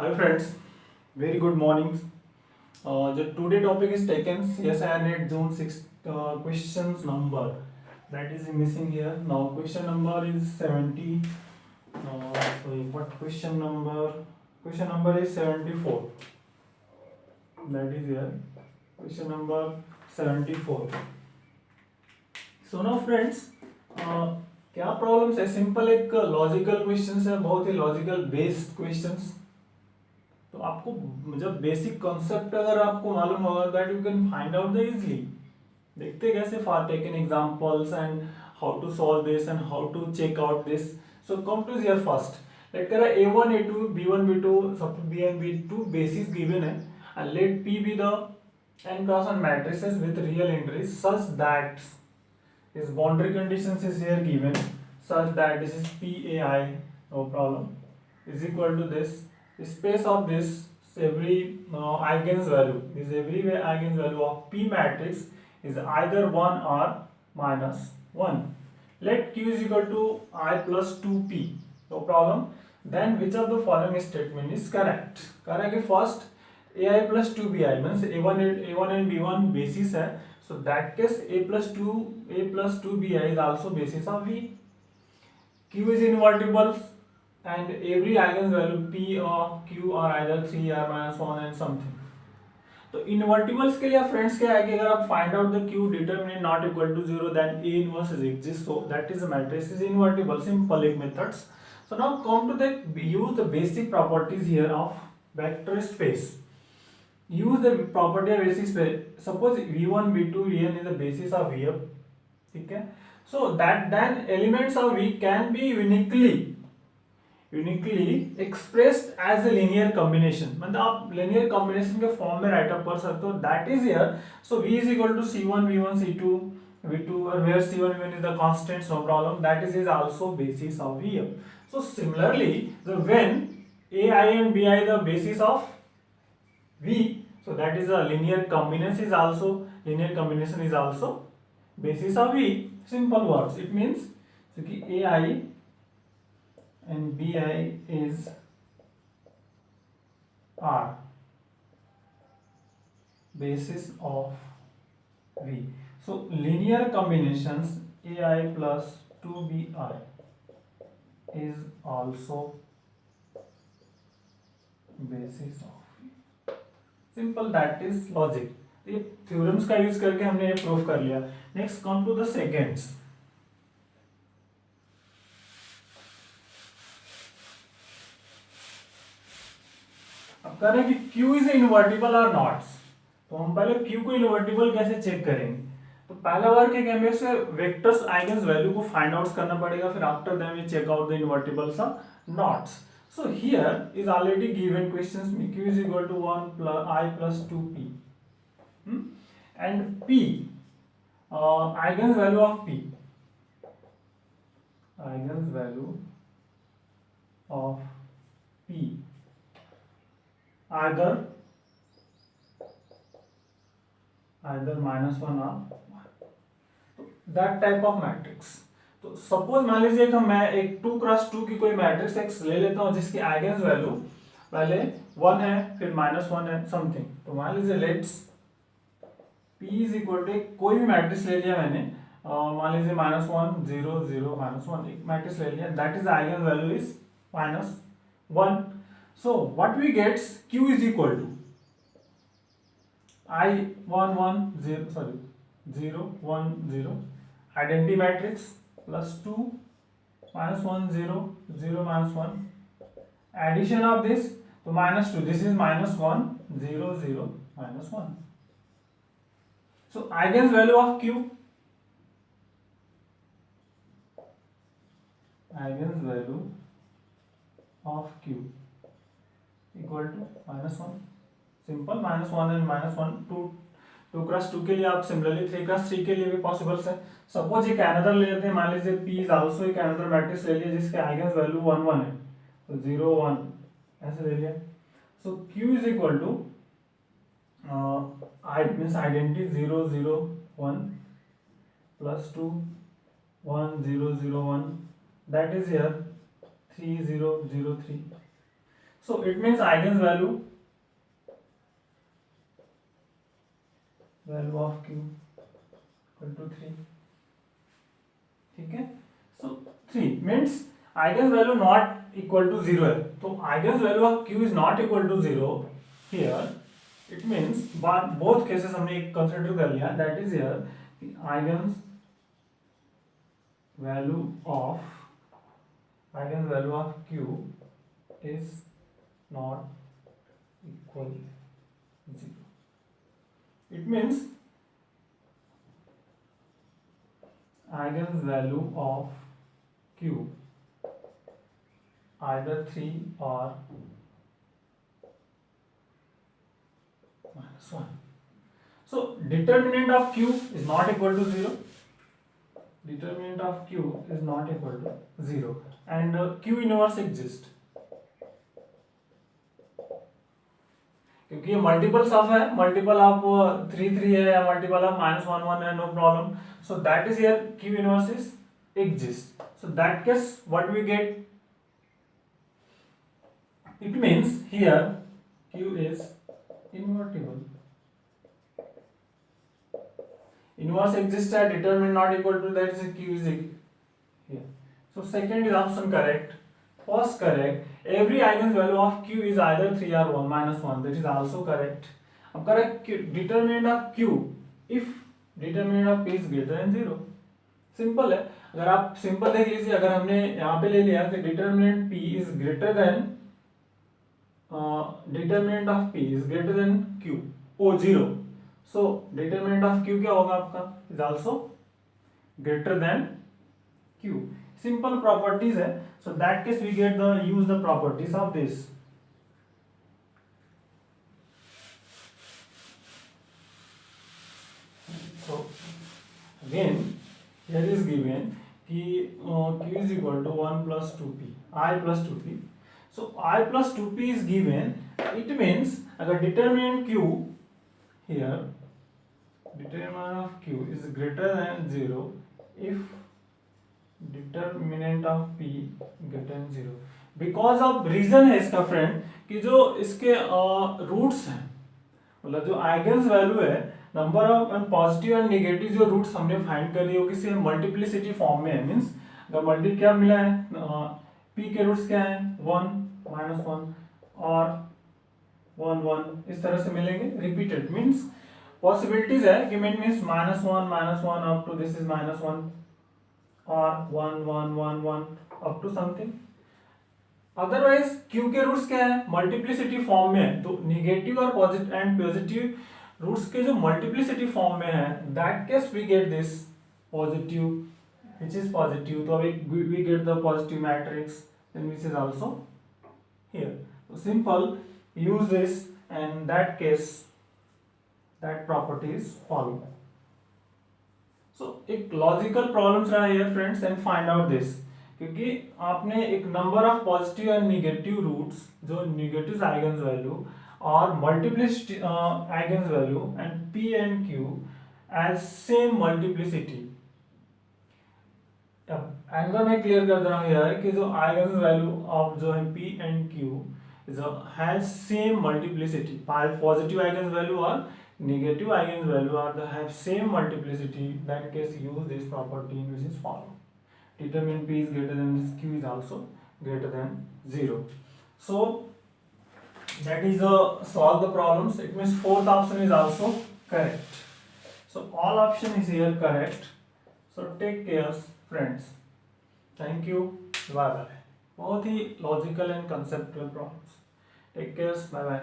Hi friends, very good morning. The today topic is taken CSIR NET June 6 questions number that is missing here. Now question number is 70. Sorry, what question number? Question number is 74. That is here. Question number 74. So now friends, क्या problems है? Simple एक logical questions है, बहुत ही logical based questions. तो आपको जब basic concept अगर आपको मालूम होगा that you can find out the easily. देखते कैसे for taken examples and how to solve this and how to check out this. So come to here first. Let करा a1 a2 b1 b2 सब b and b2 basis given है and let p be the n cross n matrices with real entries such that his boundary conditions is here given such that this is pai, no problem, is equal to this space of this every eigen's value, this every eigen's value of p matrix is either 1 or minus 1. Let q is equal to I plus 2p, no problem. Then which of the following statement is correct? Correct. First ai plus 2bi means a1 and b1 basis है, so that case a plus 2bi is also basis of v. q is invertible and every eigenvalue p or q are either 3 or minus 1 and something. तो इन्वर्टिबल्स के लिए friends क्या है कि अगर आप find out the q determinant not equal to 0 then a inverse is exist, so that is a matrix is invertible. Simple एक methods. So now come to the use the basic properties here of vector space. Use the property of basic space. Suppose v1 v2 vn is the basis of vf. ठीक है. So that then elements of v can be uniquely expressed as a linear combination. मतलब आप linear combination के form में write up कर सकते हो. That is here. So v is equal to c1 v1 c2 v2 और where c1 v1 is the constants, no problem, that is also basis of vf. So similarly when ai and bi the basis of v, so that is a linear combination is also basis of v. Simple words, it means so कि ai and bi is r basis of v. So linear combinations ai plus 2bi is also basis of v. Simple, that is logic. ये theorems का use करके हमने ये prove कर लिया. Next come to the seconds. अब कह रहे हैं कि Q इज इन्वर्टिबल और नॉट. तो हम पहले Q को इन्वर्टिबल कैसे चेक करेंगे. तो पहला वर्क है कि हमें से वेक्टर्स आइगन्स वैल्यू को फाइंड आउट करना पड़ेगा. फिर after that we check out the invertibles और nots. So here is already given questions में Q is equal to 1 plus I plus 2p and p eigen's value of p, eigen's value of p either minus 1 or 1. That type of matrix. तो suppose मान लीजिए कि मैं एक 2x2 की कोई matrix x ले लेता हूं जिसकी आइगन्स वैल्यू पहले 1 है फिर -1 है समथिंग. तो मान लीजिए let's p is equal to कोई भी मैट्रिक्स ले लिया मैंने. मान लीजिए -1 0 0 -1 एक मैट्रिक्स ले लिया. That is eigenvalue is -1. So what we gets q is equal to I 1 1 0 sorry 0 1 0 identity matrix plus 2 -1 0 0 -1 addition of this to -2, this is -1 0 0 -1. So eigen's value of q, eigen's value of q equal to -1. Simple. -1 and -1 2x2 के लिए आप similarly 3x3 के लिए भी possible है. Suppose एक another ले लेते हैं. मान लीजिए p इज आल्सो एक अनदर मैट्रिक्स ले लिया जिसके आइगन्स वैल्यू 1 1 है. तो 0 1 ऐसे ले लिया. So q is equal to I means identity 0 0 1 plus 2 1 0 0 1 that is here 3 0 0 3. So it means eigenvalue of q equal to 3. ठीक है, so 3 means eigenvalue not equal to 0 है, तो eigenvalue of q is not equal to 0 here. It means both cases हमने consider कर लिया, that is here the eigenvalue of q is not equal to 0. It means eigenvalue of q either 3 or -1. So determinant of q is not equal to 0. Determinant of q is not equal to 0 and q inverse exists. क्योंकि ये multiple of है, multiple of 3 3 है या multiple of -1 1 है, no problem. So that is here q inverse is exist. So that case what we get, it means here q is invertible. Inverse exist है, determinant not equal to, that is q is here. So second is option correct. First correct. Every eigenvalue of q is either 3 or 1 -1. That is also correct. अब correct determinant of q if determinant of p is greater than 0. Simple है. अगर आप simple देख लीजिए, अगर हमने यहाँ पे ले लिया कि determinant p is greater than determinant of p is greater than q o 0. So determinant of q क्या होगा आपका, is also greater than q. Simple properties है. So that case we get use the properties of this. So again here is given कि q is equal to 1 plus 2p, I plus 2p. So I plus 2p is given. It means अगर determinant q here, determinant of q is greater than 0 if determinant of p greater than 0. Because of reason है इसका friend कि जो इसके roots हैं, मतलब जो आइगन्स value है, number of and positive and negative जो रूट्स हमने फाइंड कर लिए वो किसी मल्टीप्लिसिटी फॉर्म में है. मींस अगर मल्टी क्या मिला है, p के रूट्स क्या हैं, 1 -1 और 1 1 इस तरह से मिलेंगे रिपीटेड. मींस पॉसिबिलिटीज है कि means -1 up to this is -1 और 1 1 1 1 up to something. Otherwise q के रूट्स क्या है, मल्टीप्लिसिटी फॉर्म में है, तो नेगेटिव और पॉजिटिव एंड पॉजिटिव रूट्स के जो मल्टीप्लिसिटी फॉर्म में है, that case we get this positive which is positive. तो अब we get the positive matrix then which is also here. तो simple use this and that case that property is follow. So एक logical problems रहा है friends and find out this, क्योंकि आपने एक number of positive and negative roots, जो negative eigens value और multiplicity eigens value and p and q as same multiplicity. अब angle में क्लियर कर दे रहा हूँ यार कि जो आइगन्स वैल्यू ऑफ जो है p and q has same multiplicity. Positive eigens value और negative eigenvalue are have same multiplicity. That case use this property which is follow. Determine p is greater than this, q is also greater than 0. So that is solve the problems. It means fourth option is also correct. So all option is here correct. So take care friends. Thank you. Bye bye. बहुत ही logical and conceptual problems. Take care. Bye bye.